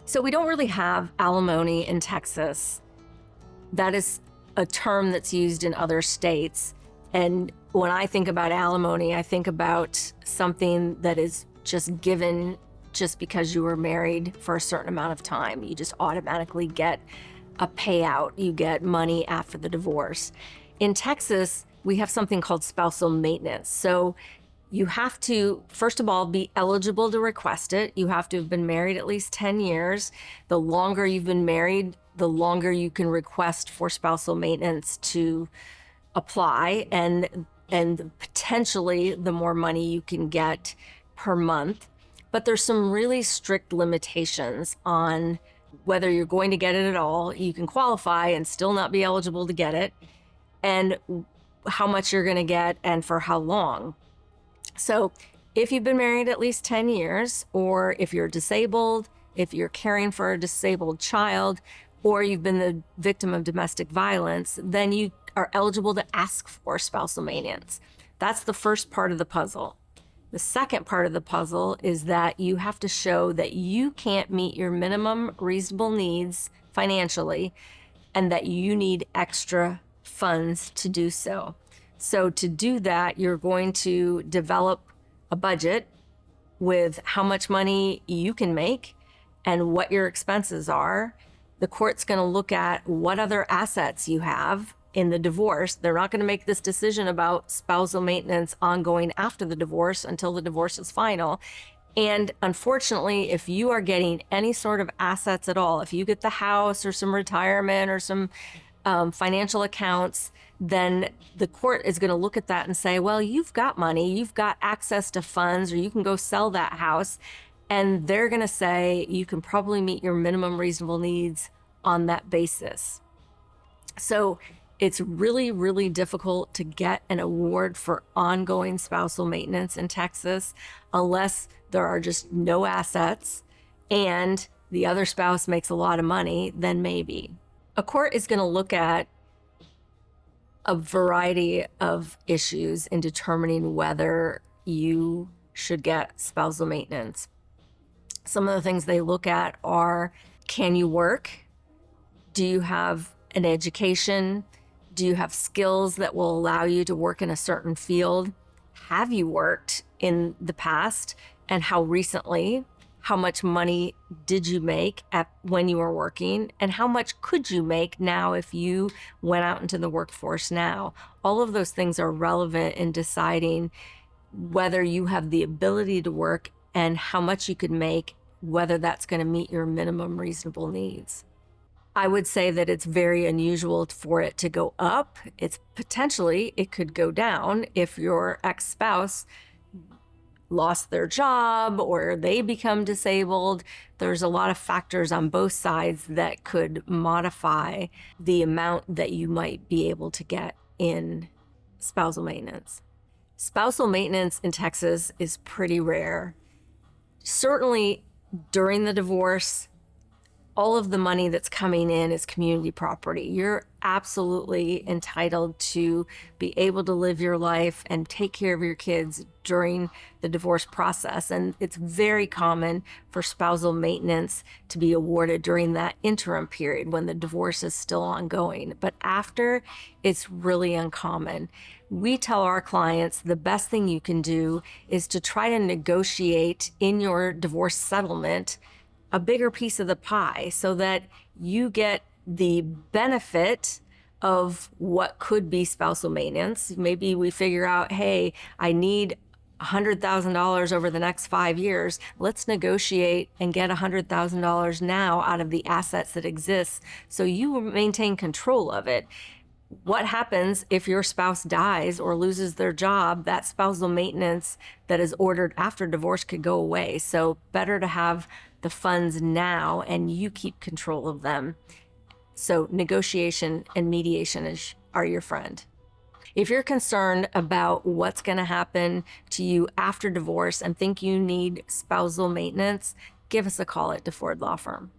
So we don't really have alimony in Texas. That is a term that's used in other states. And when I think about alimony, I think about something that is just given just because you were married for a certain amount of time. You just automatically get a payout. You get money after the divorce. In Texas, we have something called spousal maintenance. So you have to, first of all, be eligible to request it. You have to have been married at least 10 years. The longer you've been married, the longer you can request for spousal maintenance to apply, and potentially the more money you can get per month. But there's some really strict limitations on whether you're going to get it at all. You can qualify and still not be eligible to get it, and how much you're going to get and for how long. So if you've been married at least 10 years, or if you're disabled, if you're caring for a disabled child, or you've been the victim of domestic violence, then you are eligible to ask for spousal maintenance. That's the first part of the puzzle. The second part of the puzzle is that you have to show that you can't meet your minimum reasonable needs financially, and that you need extra funds to do so. So to do that, you're going to develop a budget with how much money you can make and what your expenses are. The court's going to look at what other assets you have in the divorce. They're not going to make this decision about spousal maintenance ongoing after the divorce until the divorce is final. And unfortunately, if you are getting any sort of assets at all, if you get the house or some retirement or some financial accounts, then the court is going to look at that and say, well, you've got money, you've got access to funds, or you can go sell that house. And they're going to say you can probably meet your minimum reasonable needs on that basis. So it's really, really difficult to get an award for ongoing spousal maintenance in Texas unless there are just no assets and the other spouse makes a lot of money, then maybe. A court is going to look at a variety of issues in determining whether you should get spousal maintenance. Some of the things they look at are, can you work? Do you have an education? Do you have skills that will allow you to work in a certain field? Have you worked in the past, and how recently? How much money did you make when you were working? And how much could you make now if you went out into the workforce now? All of those things are relevant in deciding whether you have the ability to work and how much you could make, whether that's going to meet your minimum reasonable needs. I would say that it's very unusual for it to go up. It could go down if your ex-spouse lost their job or they become disabled. There's a lot of factors on both sides that could modify the amount that you might be able to get in spousal maintenance. Spousal maintenance in Texas is pretty rare. Certainly during the divorce, all of the money that's coming in is community property. You're absolutely entitled to be able to live your life and take care of your kids during the divorce process. And it's very common for spousal maintenance to be awarded during that interim period when the divorce is still ongoing. But after, it's really uncommon. We tell our clients the best thing you can do is to try to negotiate in your divorce settlement a bigger piece of the pie so that you get the benefit of what could be spousal maintenance. Maybe we figure out, hey, I need $100,000 over the next 5 years. Let's negotiate and get $100,000 now out of the assets that exist so you maintain control of it. What happens if your spouse dies or loses their job? That spousal maintenance that is ordered after divorce could go away. So better to have the funds now and you keep control of them. So negotiation and mediation are your friend. If you're concerned about what's going to happen to you after divorce and think you need spousal maintenance, give us a call at DeFord Law Firm.